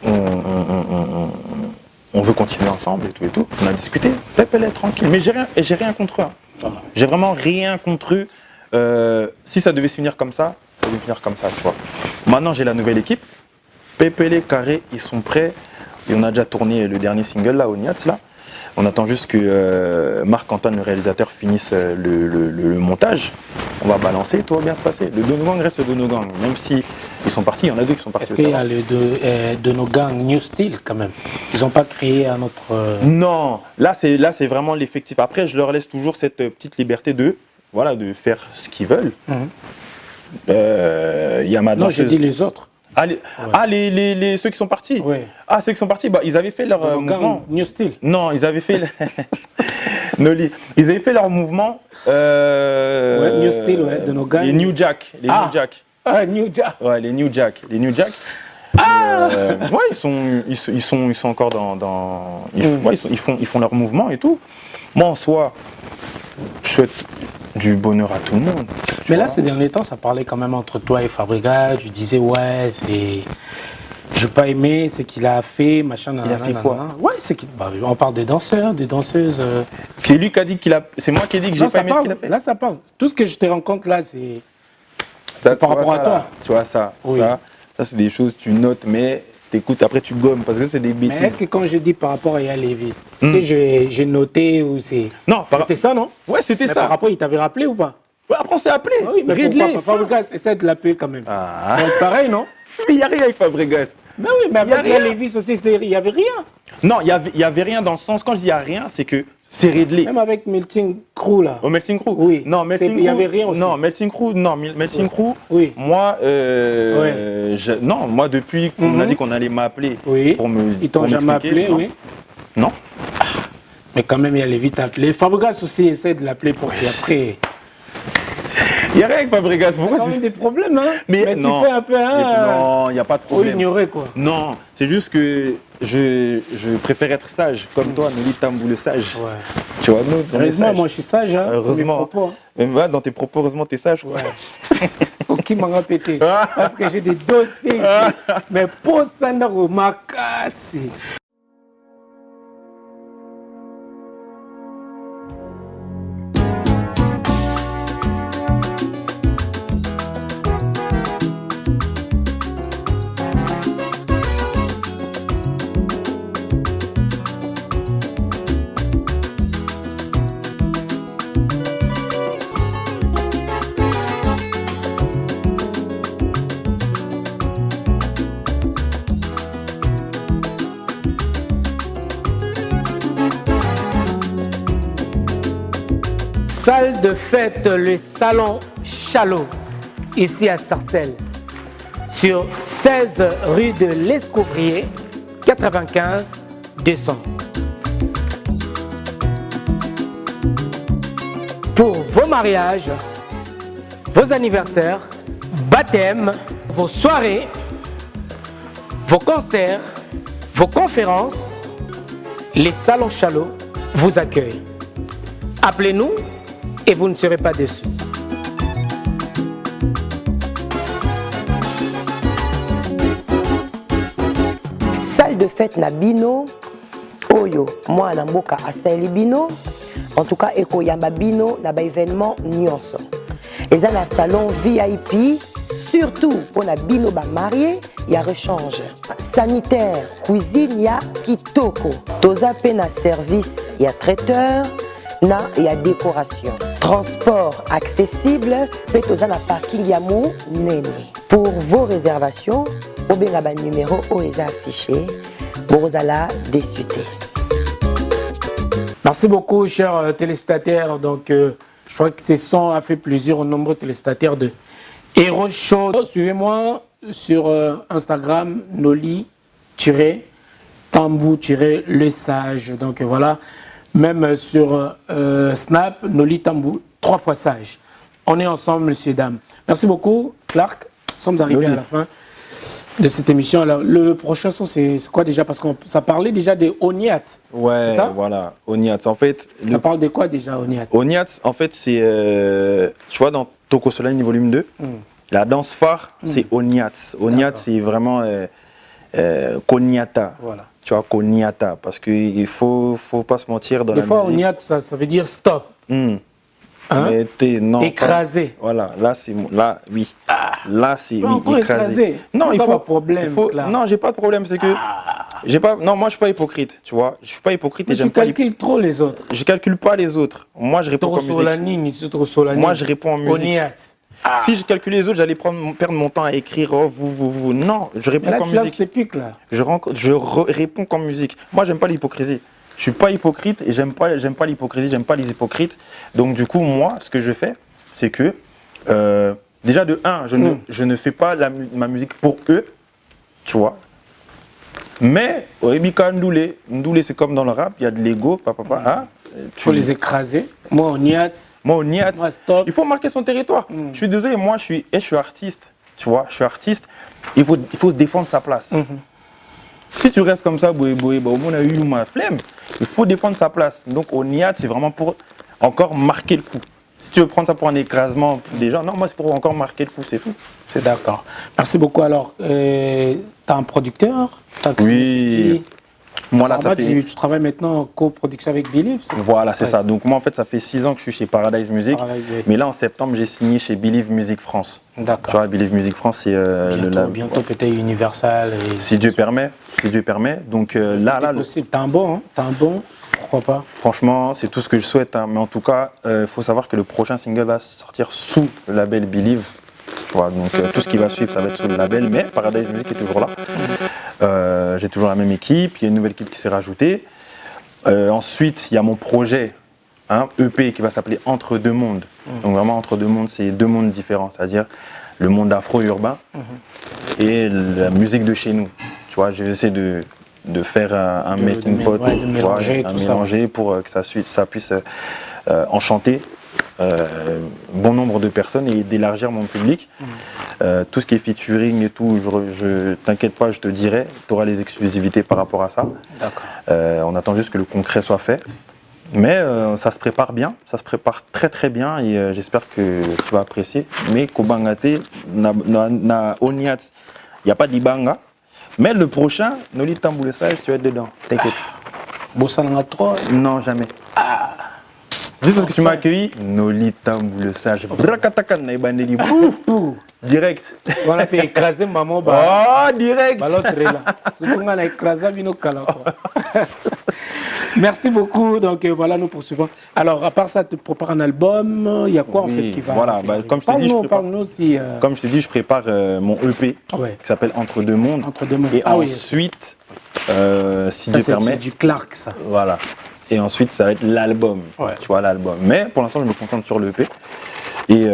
on veut continuer ensemble et tout. On a discuté, Pep, elle est tranquille, mais j'ai rien contre eux. Hein. J'ai vraiment rien contre eux. Si ça devait se finir comme ça devait finir comme ça, tu vois. Maintenant, j'ai la nouvelle équipe. Pépélé, Carré, ils sont prêts. Et on a déjà tourné le dernier single là, au Niats là. On attend juste que Marc-Antoine, le réalisateur, finisse le montage. On va balancer, tout va bien se passer. Le Donogang reste le Donogang. Même si ils sont partis, il y en a 2 qui sont partis. Est-ce qu'il y a de nos gangs New Style quand même? Ils n'ont pas créé un autre... Non, là c'est vraiment l'effectif. Après, je leur laisse toujours cette petite liberté de faire ce qu'ils veulent. Il y a ma Non, j'ai danseuse. dit les autres. Ceux qui sont partis. Oui. Ah, ceux qui sont partis, ils avaient fait leur mouvement. New Style. Non, ils avaient fait. Noli. Ils avaient fait leur mouvement. Ouais, New Style, ouais, de nos gangs. Les New Jack. Les New Jack. Ah, New Jack. Ouais, les New Jack. Les New Jack. Ouais, ils sont encore dans. Ils font leur mouvement et tout. Moi, en soi, je souhaite du bonheur à tout le monde. Mais là, ces derniers temps, ça parlait quand même entre toi et Fabregas. Tu disais, ouais, c'est. Je n'ai pas aimé ce qu'il a fait, machin. Il a fait quoi? Ouais, c'est qu'il. On parle des danseurs, des danseuses. C'est lui qui a dit qu'il a. C'est moi qui ai dit que j'ai pas aimé ce qu'il a fait. Là, ça parle. Tout ce que je te rencontre là, c'est par rapport à toi. Là, tu vois ça. Oui. Ça c'est des choses, tu notes, mais t'écoutes, après tu gommes parce que c'est des bêtises. Mais est-ce que quand je dis par rapport à Yaya Lévy, est-ce que j'ai noté ou c'est. Non, c'était ça, non? Ouais, c'était mais ça. Par rapport, il t'avait rappelé ou pas? Ouais, après on s'est appelé. Oui, mais Ridley. Fabregas essaie de l'appeler quand même. Ah. C'est pareil, non? Mais il n'y a rien avec Fabregas. Mais oui, mais avec Yaya Lévy aussi, il n'y avait rien. Non, il y avait rien dans le sens, quand je dis il n'y a rien, c'est que c'est Ridley. Même avec Melting Crew là. Au Melting Crew? Oui. Non, Melting Crew. Il n'y avait rien aussi. Non, Melting Crew, Melting Crew. Oui. Moi, moi depuis qu'on a dit qu'on allait m'appeler pour me. Ils t'ont jamais appelé, oui. Non. Mais quand même, Yaya Lévy t'a appelé. Fabregas aussi essaie de l'appeler pour qu'après. Il n'y a rien avec Fabregas. Il y a quand même des problèmes, hein. Mais tu non. fais un peu un. Non, il n'y a pas de problème. Pour ignorer, quoi. Non, c'est juste que je préfère être sage, comme toi, Noli Tambou le sage. Ouais. Tu vois, nous, heureusement, moi je suis sage, hein. Heureusement. Dans mes propos, hein. Même dans tes propos, heureusement, tu es sage. Ouais. Qui m'a répété. Parce que j'ai des dossiers ici. Mais pour ça, on m'a cassé. Salle de fête, le salon Chalot, ici à Sarcelles, sur 16 rue de l'Escouvrrier, 95 200. Pour vos mariages, vos anniversaires, baptêmes, vos soirées, vos concerts, vos conférences, les salons Chalot vous accueillent. Appelez-nous et vous ne serez pas déçus. Salle de fête na bino, oyo, moi na mboka asali bino, en tout cas eko yamba bino na ba événement nyonso. Eza na salon VIP, surtout pour na bino ba marié, ya rechange. Sanitaire, cuisine ya kitoko. Toza pe na service ya traiteur, na ya décoration. Transport accessible, pe toza na parking ya nene. Pour vos réservations, obenga ba numéro oyo affiché, bozala désuté. Merci beaucoup, chers téléspectateurs. Donc, je crois que ce son a fait plaisir aux nombreux téléspectateurs de Héros Show. Suivez-moi sur Instagram, Noli-Tambou-Le Sage. Donc voilà, même sur Snap, Noli Tambou, 3 fois Sage. On est ensemble, messieurs, dames. Merci beaucoup, Clark. Nous sommes arrivés à la fin de cette émission. Alors, le prochain son, c'est quoi déjà? Parce que ça parlait déjà des Oniats. Ouais, c'est ça? Voilà, Oniats. En fait, ça parle de quoi déjà, Oniats? Oniats, en fait, c'est, tu vois, dans Toko Solani volume 2, la danse phare, c'est Oniats. Oniats, c'est vraiment Koniata. Voilà. Tu vois, Koniata. Parce qu'il ne faut pas se mentir dans des la fois, musique. Oniats, ça veut dire stop. Hein? Mais non, écrasé. Voilà, là c'est là oui. Là c'est oui, encore écrasé. Non, il faut pas de problème. Non, j'ai pas de problème, c'est que j'ai pas non, moi je suis pas hypocrite, tu vois. Je suis pas hypocrite. Mais et j'aime tu calcules trop les autres. Je calcule pas les autres. Moi je réponds en musique. Moi je réponds en musique. Si je calculais les autres, j'allais perdre mon temps à écrire vous. Non, je réponds là, qu'en musique. Là. Je réponds qu'en musique. Moi j'aime pas l'hypocrisie. Je suis pas hypocrite et j'aime pas l'hypocrisie, j'aime pas les hypocrites. Donc du coup, moi, ce que je fais, c'est que déjà de 1, je ne fais pas ma musique pour eux, tu vois. Mais Ndoulé, c'est comme dans le rap, il y a de l'ego, papa. Il faut les écraser. Moi, Oniats. Moi, stop. Il faut marquer son territoire. Je suis désolé, moi, je suis artiste, tu vois. Je suis artiste. Il faut défendre sa place. Si tu restes comme ça, au moins on a eu ma flemme. Il faut défendre sa place. Donc Oniat, c'est vraiment pour encore marquer le coup. Si tu veux prendre ça pour un écrasement des gens, non, moi c'est pour encore marquer le coup, c'est tout. C'est d'accord. Merci beaucoup. Alors, tu as un producteur? Oui. Moi, là, tu travailles maintenant en coproduction avec Believe. Voilà, c'est ça. Donc moi, en fait, ça fait 6 ans que je suis chez Paradise Music. Mais là, en septembre, j'ai signé chez Believe Music France. D'accord. Tu vois, Believe Music France, c'est bientôt peut-être Universal. Si Dieu permet. Donc là, possible. T'as un bon, pourquoi pas? Franchement, c'est tout ce que je souhaite. Mais en tout cas, il faut savoir que le prochain single va sortir sous le label Believe. Voilà, donc tout ce qui va suivre, ça va être sous le label. Mais Paradise Music est toujours là. J'ai toujours la même équipe, il y a une nouvelle équipe qui s'est rajoutée. Ensuite, il y a mon projet EP qui va s'appeler Entre deux mondes. Donc vraiment, Entre deux mondes, c'est 2 mondes différents, c'est-à-dire le monde afro-urbain et la musique de chez nous. Tu vois, j'essaie de faire un melting pot, mélanger pour que ça puisse enchanter bon nombre de personnes et d'élargir mon public. Tout ce qui est featuring et tout, je t'inquiète pas, je te dirai, tu auras les exclusivités par rapport à ça. D'accord. On attend juste que le concret soit fait. Mais ça se prépare bien, ça se prépare très très bien et j'espère que tu vas apprécier. Mais Kobangate, na Oniat, il n'y a pas d'Ibanga. Mais le prochain, Noli Tambou Le Sage, tu vas être dedans, t'inquiète. Bossananga 3? Non, jamais. Juste parce que tu m'as accueilli, Noli Tambou Le Sage. Brakatakan na ibandeli. Direct. Voilà, puis écraser maman. Oh, direct. L'autre est là. Surtout on a écrasé Vino Kala. Merci beaucoup. Donc voilà, nous poursuivons. Alors, à part ça, tu prépares un album. Il y a quoi en fait qui va? Voilà, comme je t'ai dit, parle-nous aussi. Comme je t'ai dit, je prépare mon EP qui s'appelle Entre deux mondes. Entre deux mondes. Et ensuite, si Dieu permet. C'est du Clark, ça. Voilà. et ensuite ça va être l'album. Ouais. Tu vois, l'album. Mais pour l'instant, je me contente sur le EP. Et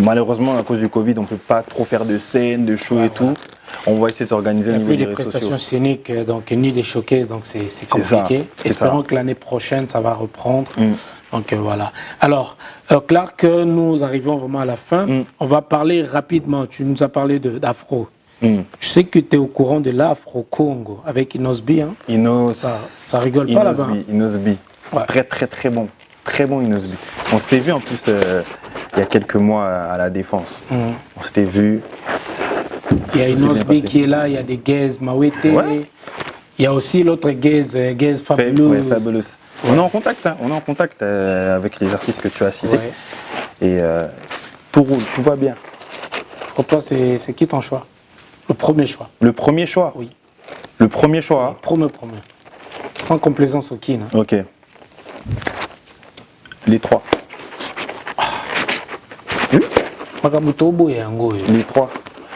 malheureusement, à cause du Covid, on ne peut pas trop faire de scènes, de shows et tout. On va essayer de s'organiser Il au n'y a niveau plus des des réseaux prestations sociaux. scéniques, donc ni des showcases, donc c'est compliqué. c'est Espérons ça. que l'année prochaine, ça va reprendre. Mm. Donc voilà. Alors, Clark, nous arrivons vraiment à la fin. On va parler rapidement. Tu nous as parlé d'afro. Mm. Je sais que tu es au courant de l'Afro-Congo avec Inosbi. Hein. Ça rigole pas là-bas. Inosbi. Ouais. Très très très bon. Très bon Inosbi. On s'était vu en plus il y a quelques mois à la Défense. On s'était vu. Il y a C'est bien Inosbi passé. qui est là, il y a des Gaze Mawete. Ouais. Il y a aussi l'autre Gaze Fabulous. Ouais, Fabulous. On est en contact, hein. On est en contact avec les artistes que tu as cités. Ouais. Et tout roule, tout va bien. Pour toi, c'est qui ton choix? Le premier choix. Le premier choix. Oui. Le premier choix. Premier. Sans complaisance au kin. Hein. Ok. Les trois. Makabutobo et Ango. Les trois.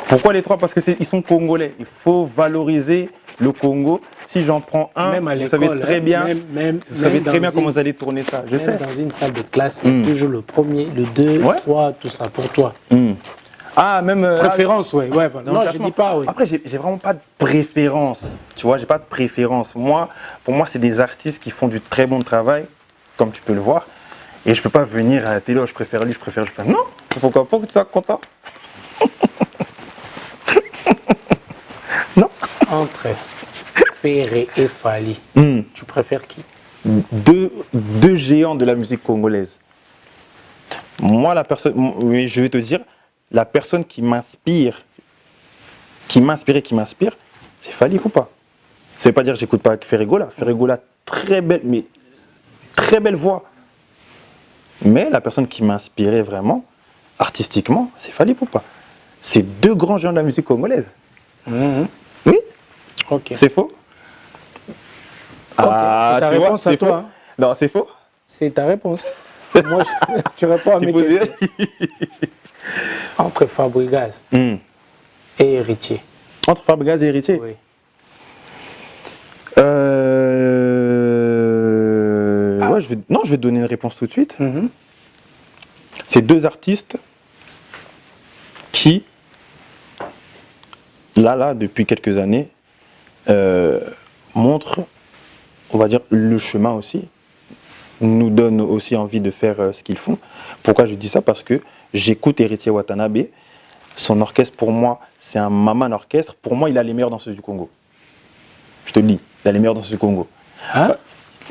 Pourquoi les trois? Parce que ils sont congolais. Il faut valoriser le Congo. Si j'en prends un, Même à vous savez l'école, très hein, bien, même vous savez très bien dans comment une- vous allez tourner ça. Je Même sais. dans une salle de classe, il y a toujours le premier, le deux, Ouais. trois, tout ça pour toi. Ah, même. Préférence, ouais. Voilà. dans le Non, je classement. dis pas, oui. Après, j'ai vraiment pas de préférence. Tu vois, j'ai pas de préférence. Pour moi, c'est des artistes qui font du très bon travail, comme tu peux le voir. Et je peux pas venir à la télé, oh, je préfère lui, je préfère. Non, pourquoi pas que tu sois content? Entre Ferré et Fali, tu préfères qui? Deux géants de la musique congolaise. Moi, oui, je vais te dire, la personne qui m'inspire, c'est Fali Ipupa. Ça veut pas dire que j'écoute pas Ferregola. Ferregola, très belle voix. Mais la personne qui m'inspirait vraiment, artistiquement, c'est Fali Ipupa. C'est deux grands géants de la musique congolaise. Oui, Ok. c'est faux. c'est ta tu vois, réponse à c'est toi, faux. hein. Non, c'est faux. C'est ta réponse. Moi, tu réponds à Tu mes peux dire. questions. Entre Fabregas et Héritier. Entre Fabregas et Héritier. Oui. Ouais, je vais te donner une réponse tout de suite. C'est deux artistes qui, là, depuis quelques années, montrent, on va dire, le chemin aussi, nous donnent aussi envie de faire ce qu'ils font. Pourquoi je dis ça? Parce que j'écoute Héritier Watanabe. Son orchestre, pour moi, c'est un maman orchestre. Pour moi, il a les meilleures danseuses du Congo. Je te le dis, il a les meilleures danseuses du Congo. Hein?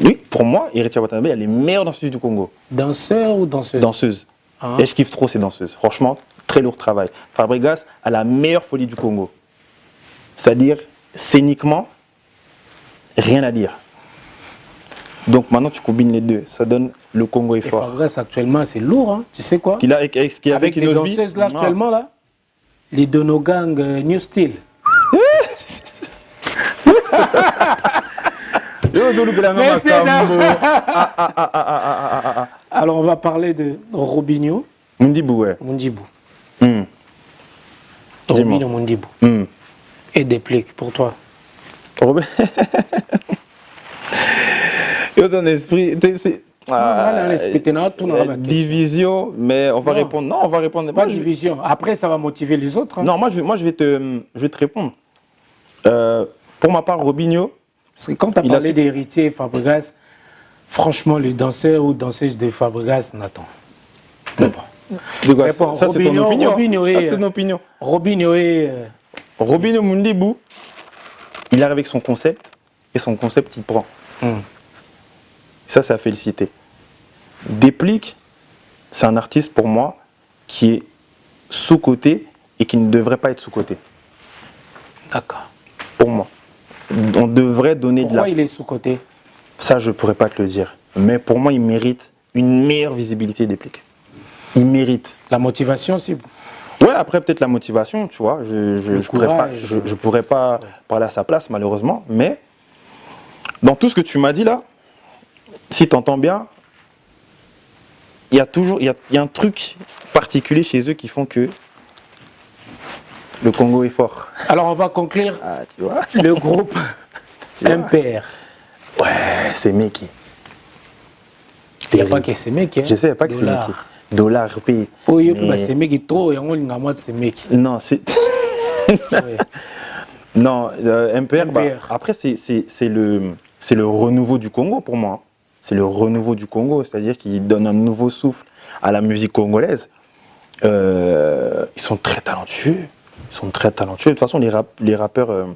Oui, pour moi, Héritier Watanabe, il a les meilleures danseuses du Congo. Danseur ou danseuse? Danseuse. Ah. Et je kiffe trop ces danseuses. Franchement, très lourd travail. Fabregas a la meilleure folie du Congo. C'est-à-dire, scéniquement, rien à dire. Donc maintenant, tu combines les deux. Ça donne le Congo est Et fort. Fabregas, actuellement, c'est lourd, hein. Tu sais quoi? Ce qu'il a avec Avec les Inosbi, danseuses là non. actuellement là, les Donogang New Style. Mais c'est Alors on va parler de Robinho Mundibou, ouais. Mundibou. Hum, Robinho Mundibou. hum. Et Déplique pour toi. Robin. Yo, ton esprit, Voilà, l'esprit t'es là, tout dans la question. division, mais on va Non. répondre. Non, on va répondre. Pas Moi, de je- division. Après, ça va motiver les autres. Hein. Non, moi, je vais te répondre. Pour ma part, Robinho, Parce que quand tu as Il a parlé su- d'héritier Fabregas, franchement, les danseurs ou danseuses de Fabregas, Nathan. Mais bon. de quoi, Réponds, ça c'est ton Robinho, opinion. Robinho Ça, est, c'est ton opinion. Robinho et. Robinho Mundibou, il arrive avec son concept, et son concept, il prend. Ça, c'est à féliciter. Déplique, c'est un artiste pour moi qui est sous-coté et qui ne devrait pas être sous-coté. D'accord. Pour moi. On devrait donner de Pourquoi la... il est sous-côté? Ça, je ne pourrais pas te le dire. Mais pour moi, il mérite une meilleure visibilité Déplique. Il mérite. La motivation, si. Ouais, après, peut-être la motivation, tu vois. Je courage. pourrais pas parler à sa place, malheureusement. Mais dans tout ce que tu m'as dit là, si tu entends bien, il y a un truc particulier chez eux qui font que le Congo est fort. Alors, on va conclure Ah, tu vois. le groupe vois. MPR. Ouais, c'est Meki. Il n'y a pas que ces mecs. Hein. Je sais, il n'y a pas que ces mecs. Dollars, rupies. Oh, il y a ces mecs qui trop, et on a moins de ces mecs. Non, c'est. Ouais. Non, MPR, bah, MPR. après, c'est le renouveau du Congo pour moi. C'est le renouveau du Congo, c'est-à-dire qu'il donne un nouveau souffle à la musique congolaise. Ils sont très talentueux. Ils sont très talentueux. De toute façon, les rappeurs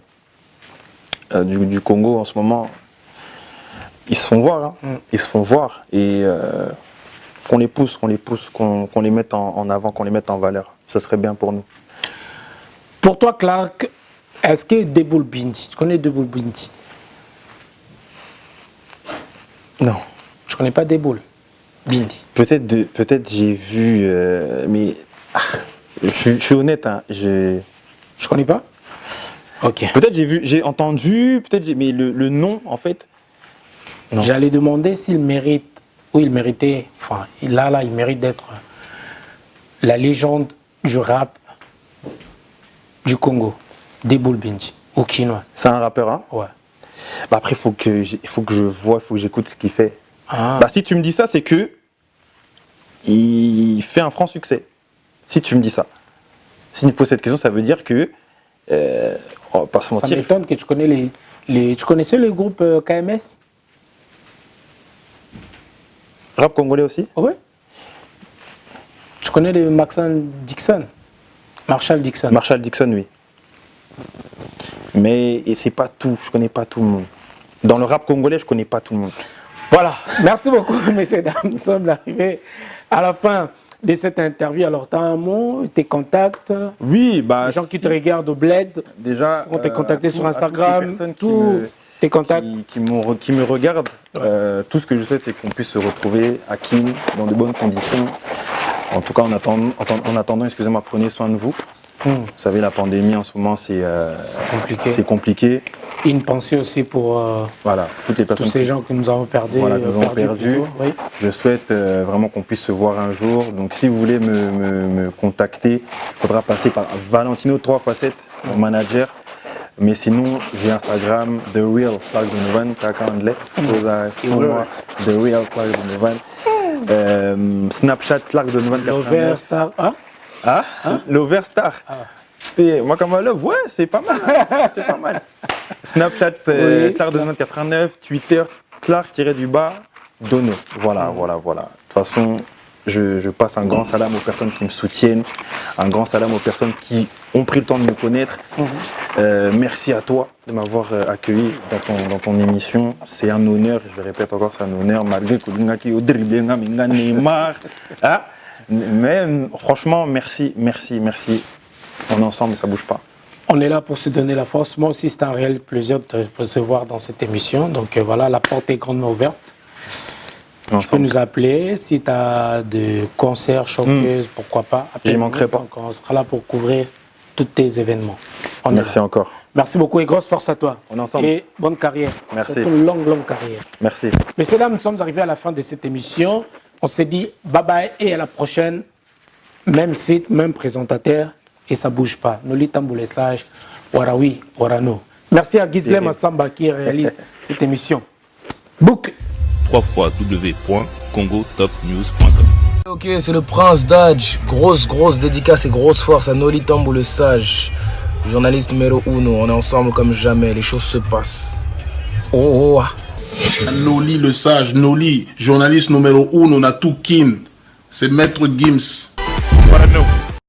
du Congo en ce moment, ils se font voir. Hein. Ils se font voir. Et qu'on les pousse, qu'on les mette en avant, qu'on les mette en valeur. Ça serait bien pour nous. Pour toi, Clark, est-ce que Deboul Bindi, tu connais Deboul Bindi? Non. Je connais pas Deboul Bindi. Peut-être j'ai vu, mais je suis honnête, hein, Je connais pas. Ok. peut-être j'ai entendu, mais le nom en fait. Non. J'allais demander s'il mérite, ou il méritait, enfin, il mérite d'être la légende du rap du Congo, Deboul Bindi, au Kinois. C'est un rappeur, hein. Ouais. Bah après, il faut que je vois, il faut que j'écoute ce qu'il fait. Ah. Bah si tu me dis ça, c'est que il fait un franc succès. Si tu me dis ça. Si tu me poses cette question, ça veut dire que, on va pas se Ça mentir. m'étonne que tu connais tu connaissais le groupe KMS? Rap congolais aussi. Ouais. Tu connais le Marshall Dixon? Marshall Dixon, oui. Mais c'est pas tout, je connais pas tout le monde. Dans le rap congolais, je connais pas tout le monde. Voilà, merci beaucoup, messieurs, dames. Nous sommes arrivés à la fin de cette interview. Alors, tu as un mot, tes contacts, Oui, bah. les gens qui te regardent au bled, Déjà. on t'a contacté sur à toutes les Instagram, personnes tous tes contacts. qui me regardent, tout ce que je souhaite, c'est qu'on puisse se retrouver à Kin dans de bonnes conditions. En tout cas, en attendant, excusez-moi, prenez soin de vous. Vous savez, la pandémie en ce moment, c'est compliqué. C'est compliqué. Une pensée aussi pour Voilà, toutes les personnes. tous ces gens que nous avons perdus. Voilà, nous avons perdu. plutôt, oui. Je souhaite vraiment qu'on puisse se voir un jour. Donc, si vous voulez me contacter, il faudra passer par Valentino 3x7, mon manager. Mais sinon, j'ai Instagram, The Real Clark Donovan, kaka anglais. Moi, The Real Clark Donovan. Snapchat Clark Donovan. Lover Star. Ah? Ah, l'Overstar. Moi, comme Love, ouais, c'est pas mal. C'est pas mal. Snapchat, Oui. Clark Donovan 89, Twitter, Clark-Dono. Voilà. De toute façon, je passe un grand salam aux personnes qui me soutiennent, un grand salam aux personnes qui ont pris le temps de me connaître. Merci à toi de m'avoir accueilli dans ton émission. C'est un honneur, je le répète encore, c'est un honneur, malgré que Neymar. Mais franchement, merci. On est ensemble, ça bouge pas. On est là pour se donner la force. Moi aussi, c'est un réel plaisir de te recevoir dans cette émission. Donc voilà, la porte est grandement ouverte. Tu peux nous appeler si tu as des concerts, showcases, pourquoi pas. J'y manquerai pas. Donc, on sera là pour couvrir tous tes événements. Merci encore. Merci beaucoup et grosse force à toi. On est ensemble. Et bonne carrière. Merci. Surtout une longue carrière. Merci. Messieurs, dames, nous sommes arrivés à la fin de cette émission. On s'est dit bye bye et à la prochaine. Même site, même présentateur et ça bouge pas. Noli Tamboulé Sage, Warawi, Warano. Merci à Ghislaine Massamba qui réalise cette émission. Boucle. www.congotopnews.com. Ok, c'est le Prince Dodge. Grosse dédicace et grosse force à Noli Tambo le Sage. Journaliste numéro 1. On est ensemble comme jamais. Les choses se passent. Oh. Noli le sage, Noli, journaliste numéro 1, on a tout kin. C'est Maître Gims.